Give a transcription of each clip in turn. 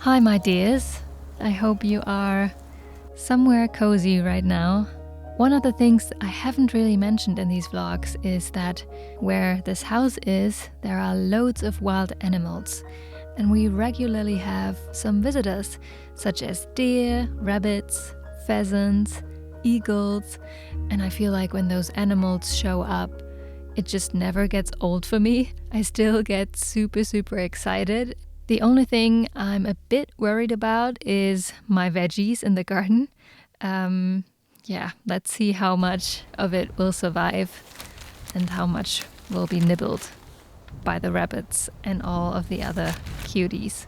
Hi, my dears. I hope you are somewhere cozy right now. One of the things I haven't really mentioned in these vlogs is that where this house is, there are loads of wild animals. And we regularly have some visitors, such as deer, rabbits, pheasants, eagles. And I feel like when those animals show up, it just never gets old for me. I still get super excited. The only thing I'm a bit worried about is my veggies in the garden. Let's see how much of it will survive and how much will be nibbled by the rabbits and all of the other cuties.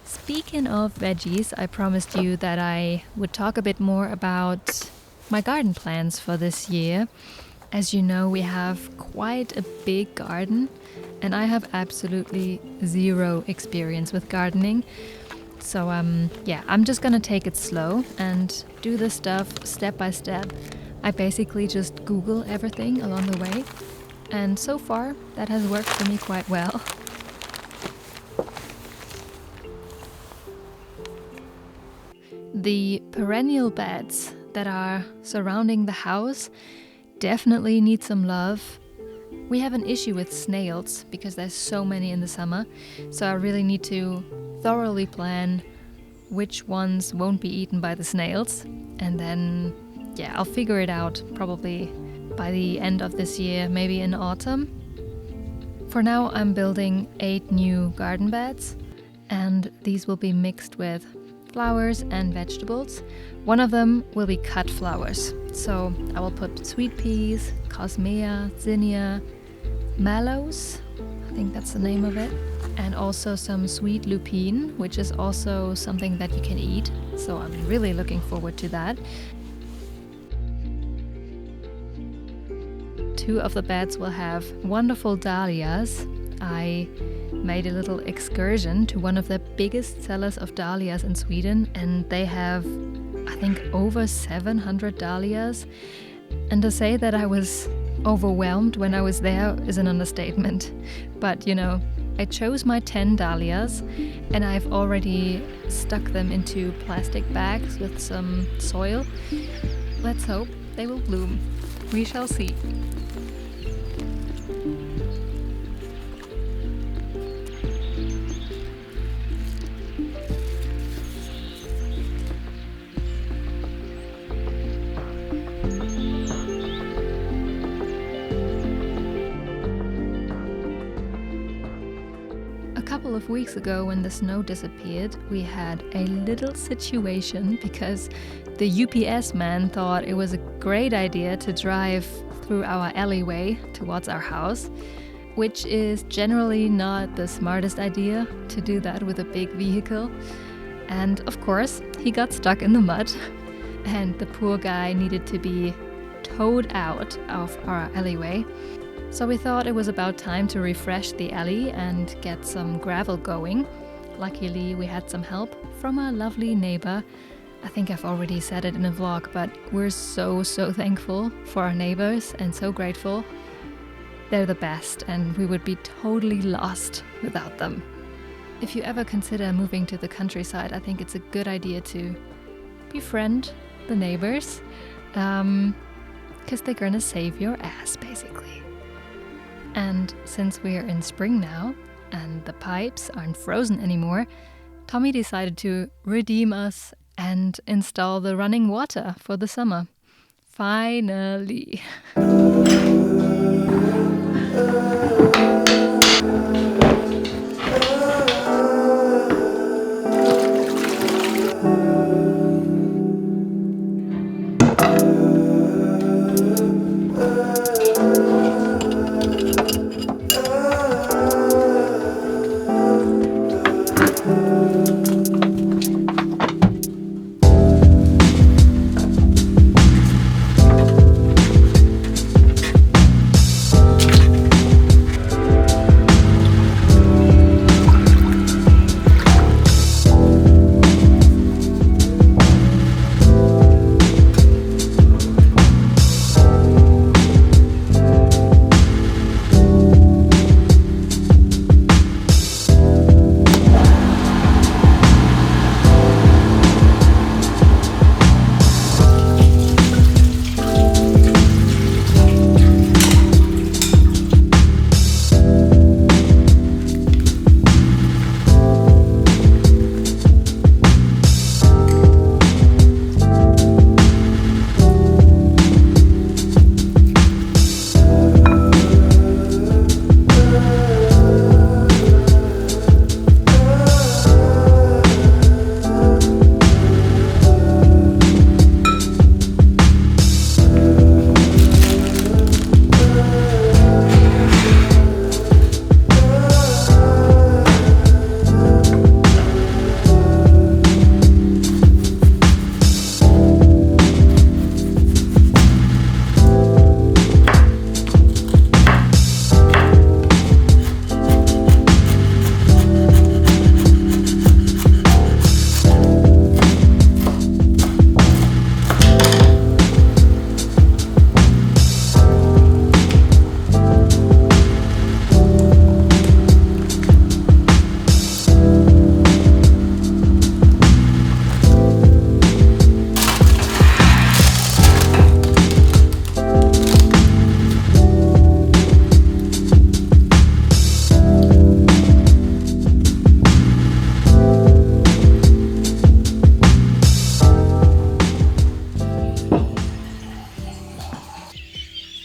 Speaking of veggies, I promised you that I would talk a bit more about my garden plans for this year. As you know, we have quite a big garden, and I have absolutely zero experience with gardening. So I'm just gonna take it slow and do the stuff step by step. I basically just Google everything along the way, and so far that has worked for me quite well. The perennial beds that are surrounding the house definitely need some love. We have an issue with snails because there's so many in the summer, so I really need to thoroughly plan which ones won't be eaten by the snails, and then I'll figure it out probably by the end of this year, maybe in autumn. For now, I'm building 8 new garden beds, and these will be mixed with flowers and vegetables. One of them will be cut flowers, so I will put sweet peas, cosmea, zinnia, mallows, I think that's the name of it, and also some sweet lupine, which is also something that you can eat, so I'm really looking forward to that. 2 of the beds will have wonderful dahlias. I made a little excursion to one of the biggest sellers of dahlias in Sweden, and they have, I think, over 700 dahlias. And to say that I was overwhelmed when I was there is an understatement. But I chose my 10 dahlias, and I've already stuck them into plastic bags with some soil. Let's hope they will bloom. We shall see. A couple of weeks ago, when the snow disappeared, we had a little situation because the UPS man thought it was a great idea to drive through our alleyway towards our house, which is generally not the smartest idea to do that with a big vehicle. And of course, he got stuck in the mud, and the poor guy needed to be towed out of our alleyway. So we thought it was about time to refresh the alley and get some gravel going. Luckily, we had some help from a lovely neighbor. I think I've already said it in a vlog, but we're so thankful for our neighbors and so grateful. They're the best, and we would be totally lost without them. If you ever consider moving to the countryside, I think it's a good idea to befriend the neighbors, because they're gonna save your ass, basically. And since we're in spring now, and the pipes aren't frozen anymore, Tommy decided to redeem us and install the running water for the summer. Finally!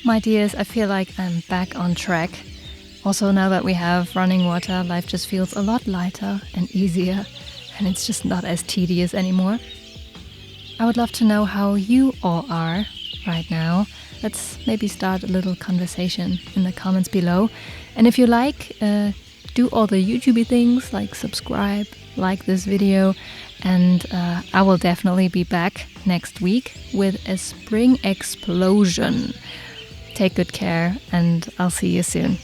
My dears, I feel like I'm back on track. Also, now that we have running water, life just feels a lot lighter and easier, and it's just not as tedious anymore. I would love to know how you all are right now. Let's maybe start a little conversation in the comments below. And if you like, do all the YouTubey things like subscribe, like this video, and I will definitely be back next week with a spring explosion. Take good care, and I'll see you soon.